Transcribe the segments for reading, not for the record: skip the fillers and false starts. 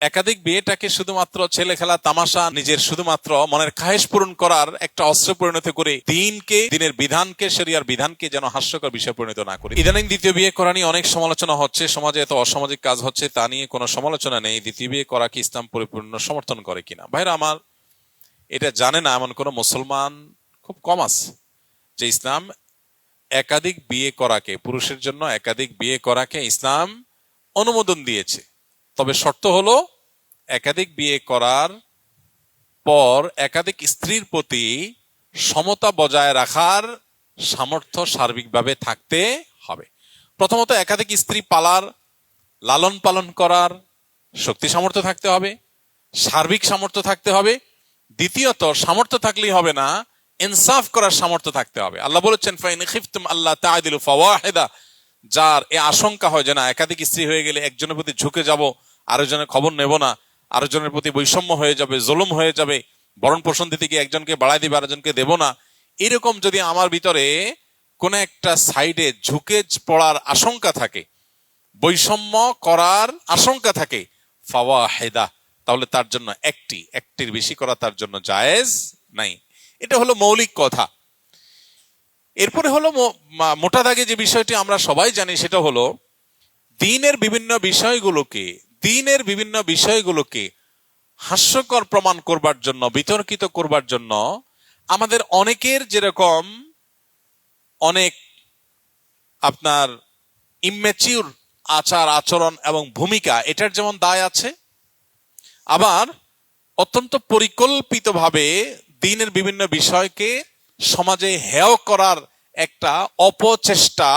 একাধিক বিয়েটাকে শুধুমাত্র ছেলে খেলা তামাশা, নিজের শুধুমাত্র মনের খাহেশ পূরণ করার একটা অস্ত্র পরিণত করে দিনের বিধানকে, শরিয়ার বিধানকে যেন হাস্যকর বিষয় পরিণত না করি। ইদানিং দ্বিতীয় বিয়ে করা নিয়ে অনেক সমালোচনা হচ্ছে, সমাজে এত অসামাজিক কাজ হচ্ছে, তা নিয়ে কোনো সমালোচনা নেই। দ্বিতীয় বিয়ে করা কি ইসলাম পরিপূর্ণ সমর্থন করে কিনা? ভাইরা আমার, এটা জানে না এমন কোন মুসলমান খুব কম আছে যে ইসলাম একাধিক বিয়ে করাকে, পুরুষের জন্য একাধিক বিয়ে করাকে ইসলাম অনুমোদন দিয়েছে। তবে শর্ত হলো একাধিক বিয়ে করার পর একাধিক স্ত্রীর প্রতি সমতা বজায় রাখার সামর্থ্য সার্বিকভাবে থাকতে হবে। প্রথমত একাধিক স্ত্রী পালার, লালন পালন করার শক্তি সামর্থ্য থাকতে হবে, সার্বিক সামর্থ্য থাকতে হবে। দ্বিতীয়ত, সামর্থ্য থাকলেই হবে না, ইনসাফ করার সামর্থ্য থাকতে হবে। আল্লাহ বলেছেন, ফাইন খিফতুম আল্লাহ তা'দিলু ফাওয়াহিদা, যার এ আশঙ্কা হয় যে না একাধিক স্ত্রী হয়ে গেলে একজনের প্রতি ঝুঁকে যাব, আরেকজনের খবর নেব না, আরেকজনের প্রতি বৈষম্য হয়ে যাবে, জুলুম হয়ে যাবে, ভরণ পোষণ দিতে গিয়ে একজনকে বাড়াই দিবে আরেকজনকে দেব না, এরকম যদি আমার ভিতরে কোন একটা সাইডে ঝুঁকে পড়ার আশঙ্কা থাকে, বৈষম্য করার আশঙ্কা থাকে, ফাওয়াহিদা, তাহলে তার জন্য একটির বেশি করা তার জন্য জায়েজ নাই। এটা হলো মৌলিক কথা। এরপরে হলো মোটা দাগে যে বিষয়টি আমরা সবাই জানি, সেটা হলো দ্বীনের বিভিন্ন বিষয়গুলোকে হাস্যকর প্রমাণ করবার জন্য, বিতর্কিত করবার জন্য আমাদের অনেকের যেরকম অনেক আপনার ইম্যাচিউর আচার আচরণ এবং ভূমিকা, এটার যেমন দায় আছে, আবার অত্যন্ত পরিকল্পিতভাবে দ্বীনের বিভিন্ন বিষয়কে সমাজে হেয় করার একটা অপচেষ্টা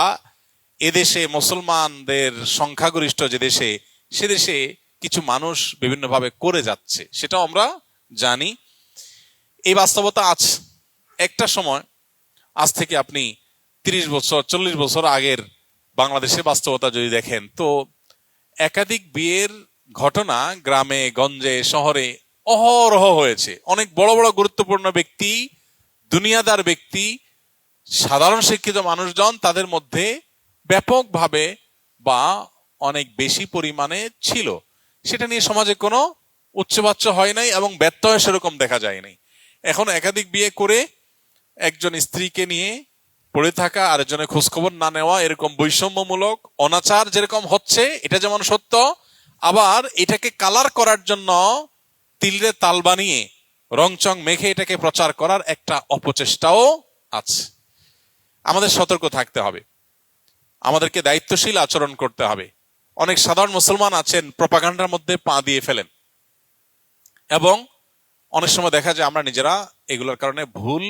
এদেশে, মুসলমানদের সংখ্যাগরিষ্ঠ যে দেশে, সে দেশে কিছু মানুষ বিভিন্নভাবে করে যাচ্ছে, সেটাও আমরা জানি। এই বাস্তবতা আছে। একটা সময়, আজ থেকে আপনি 30 বছর 40 বছর আগের বাংলাদেশের বাস্তবতা যদি দেখেন, তো একাধিক বিয়ের ঘটনা গ্রামে গঞ্জে শহরে অহরহ হয়েছে। অনেক বড় বড় গুরুত্বপূর্ণ ব্যক্তি, দুনিয়াদার ব্যক্তি, সাধারণ শিক্ষিত মানুষজন, তাদের মধ্যে ব্যাপকভাবে বা অনেক বেশি পরিমাণে ছিল। সেটা নিয়ে সমাজে কোনো উচ্চবাচ্য হয় নাই এবং ব্যত্যয় সেরকম দেখা যায় নাই। এখন একাধিক বিয়ে করে একজন স্ত্রীকে নিয়ে পড়ে থাকা, আরেকজনের খোঁজখবর না নেওয়া, এরকম বৈষম্যমূলক অনাচার যেরকম হচ্ছে, এটা যেমন সত্য, আবার এটাকে কালার করার জন্য তিলরে তাল বানিয়ে রংচং মেখে এটাকে প্রচার করার একটা অপচেষ্টাও আছে। আমাদের সতর্ক থাকতে হবে, আমাদেরকে দায়িত্বশীল আচরণ করতে হবে। অনেক সাধারণ মুসলমান আছেন প্রপাগান্ডার মধ্যে পা দিয়ে ফেলেন, এবং অনেক সময় দেখা যায় আমরা নিজেরা এগুলোর কারণে ভুল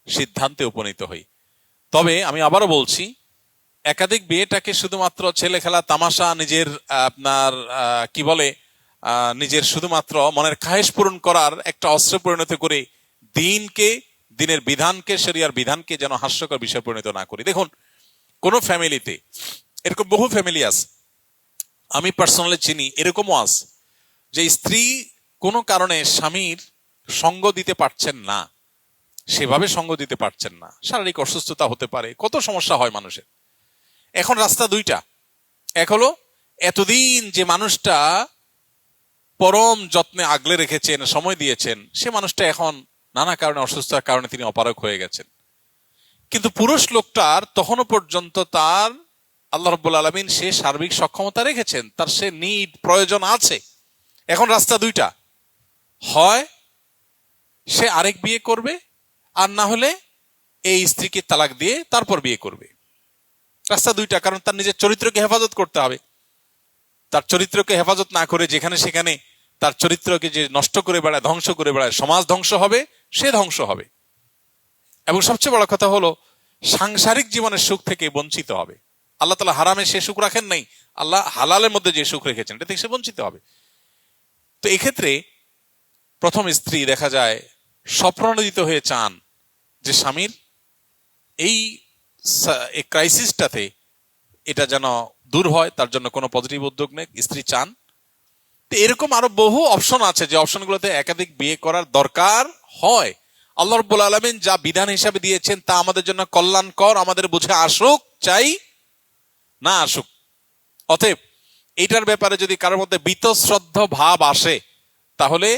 সিদ্ধান্তে উপনীত হই। তবে আমি আবারও বলছি, একাধিক বিয়েটাকে শুধুমাত্র ছেলে খেলা তামাশা, নিজের আপনার কি বলে নিজের শুধুমাত্র মনের খাহেশ পূরণ করার একটা অস্ত্র পরিণত করে দিনের বিধানকে, শরিয়ার বিধানকে যেন হাস্যকর বিষয় পরিণত না করি। দেখুন, কোন ফ্যামিলিতে এরকম বহু ফ্যামিলি আছে, আমি পার্সোনালি চিনি, এরকমও আছে যে স্ত্রী কোনো কারণে স্বামীর সঙ্গ দিতে পারছেন না, সেভাবে সঙ্গ দিতে পারছেন না, শারীরিক অসুস্থতা হতে পারে, কত সমস্যা হয় মানুষের। এখন রাস্তা দুইটা, এক হলো এতদিন যে মানুষটা পরম যত্নে আগলে রেখেছেন, সময় দিয়েছেন, সে মানুষটা এখন নানা কারণে, অসুস্থতার কারণে তিনি অপারগ হয়ে গেছেন। কিন্তু পুরুষ লোকটার তখনও পর্যন্ত তার আল্লাহ রাব্বুল আলামিন সে সার্বিক সক্ষমতা রেখেছেন, তার সে নিড প্রয়োজন আছে। এখন রাস্তা দুইটা, হয় সে আরেক বিয়ে করবে, আর না হলে এই স্ত্রীকে তালাক দিয়ে তারপর বিয়ে করবে। রাস্তা দুইটা, কারণ তার নিজের চরিত্রকে হেফাজত করতে হবে। তার চরিত্রকে হেফাজত না করে যেখানে সেখানে তার চরিত্রকে যে নষ্ট করে বেড়ায়, ধ্বংস করে বেড়ায়, সমাজ ধ্বংস হবে, সে ধ্বংস হবে। এবং সবচেয়ে বড় কথা হলো সাংসারিক জীবনের সুখ থেকে বঞ্চিত হবে। আল্লাহ তাআলা হারামে সে সুখ রাখেন নাই, আল্লাহ হালালের মধ্যে যে সুখ রেখেছেন এটা থেকে সে বঞ্চিত হবে। তো এক্ষেত্রে প্রথম স্ত্রী দেখা যায় স্বপ্রণোদিত হয়ে চান যে স্বামীর এই ক্রাইসিসটাতে এটা যেন দূর হয়, তার জন্য কোনো পজিটিভ উদ্যোগ নেই, স্ত্রী চান। তো এরকম আরো বহু অপশন আছে যে অপশনগুলোতে একাধিক বিয়ে করার দরকার হয়। আল্লাহ রাব্বুল আলামিন যা বিধান হিসাবে দিয়েছেন তা আমাদের জন্য কল্যাণকর, আমাদের বুঝে আসুক চাই না আসুক। অতএব এটার ব্যাপারে যদি কারোর মধ্যে বীতশ্রদ্ধ ভাব আসে, তাহলে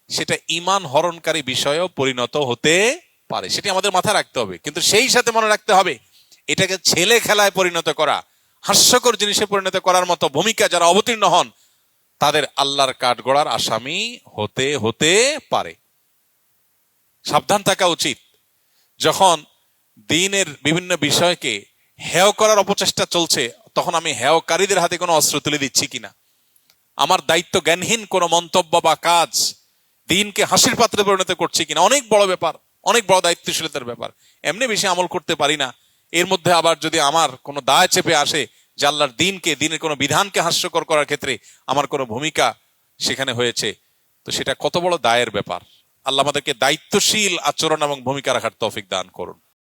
সেটা ঈমান হরণকারী বিষয়েও পরিণত হতে পারে। সেটি আমাদের মাথায় রাখতে হবে। কিন্তু সেই সাথে মনে রাখতে হবে, এটাকে ছেলে খেলায় পরিণত করা, হাস্যকর জিনিসে পরিণত করার মতো ভূমিকা যারা অবতীর্ণ হন, তাদের আল্লাহর কাঠগড়ার আসামি হতে হতে পারে। সাবধান থাকা উচিত। যখন দ্বীনের বিভিন্ন বিষয়কে হেয় করার অপচেষ্টা চলছে, তখন আমি হেয়কারীদের হাতে কোনো অস্ত্র তুলে দিচ্ছি কিনা, আমার দায়িত্ব জ্ঞানহীন কোনো মন্তব্য বা কাজ দ্বীনকে হাসির পাত্রে পরিণত করছি কিনা, অনেক বড় ব্যাপার, অনেক বড় দায়িত্বশীলতার ব্যাপার। এমনি বেশি আমল করতে পারি না, এর মধ্যে আবার যদি আমার কোনো দায় চেপে আসে যে আল্লাহর দ্বীনকে, দ্বীনের কোনো বিধানকে হাস্যকর করার ক্ষেত্রে আমার কোনো ভূমিকা সেখানে হয়েছে, তো সেটা কত বড় দায়ের ব্যাপার। আল্লাহ আমাদেরকে দায়িত্বশীল আচরণ এবং ভূমিকা রাখার তৌফিক দান করুন।